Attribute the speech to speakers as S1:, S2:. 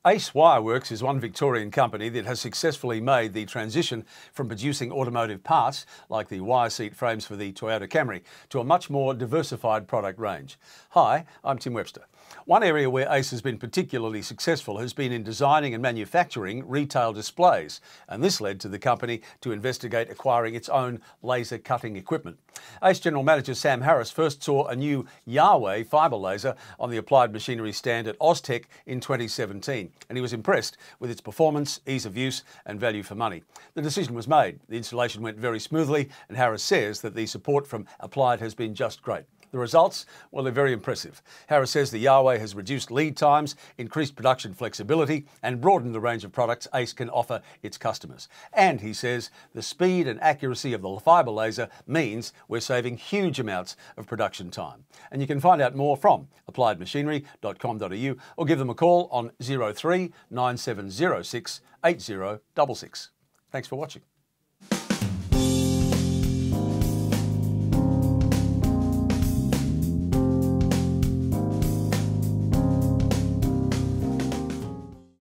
S1: Ace Wireworks is one Victorian company that has successfully made the transition from producing automotive parts, like the wire seat frames for the Toyota Camry, to a much more diversified product range. Hi, I'm Tim Webster. One area where Ace has been particularly successful has been in designing and manufacturing retail displays, and this led to the company to investigate acquiring its own laser cutting equipment. Ace General Manager Sam Harris first saw a new Yawei fibre laser on the Applied Machinery stand at Oztech in 2017, and he was impressed with its performance, ease of use and value for money. The decision was made. The installation went very smoothly, and Harris says that the support from Applied has been just great. The results? Well, they're very impressive. Harris says the Yawei has reduced lead times, increased production flexibility and broadened the range of products Ace can offer its customers. And he says the speed and accuracy of the fibre laser means we're saving huge amounts of production time. And you can find out more from appliedmachinery.com.au or give them a call on 03 9706 8066. Thanks for watching.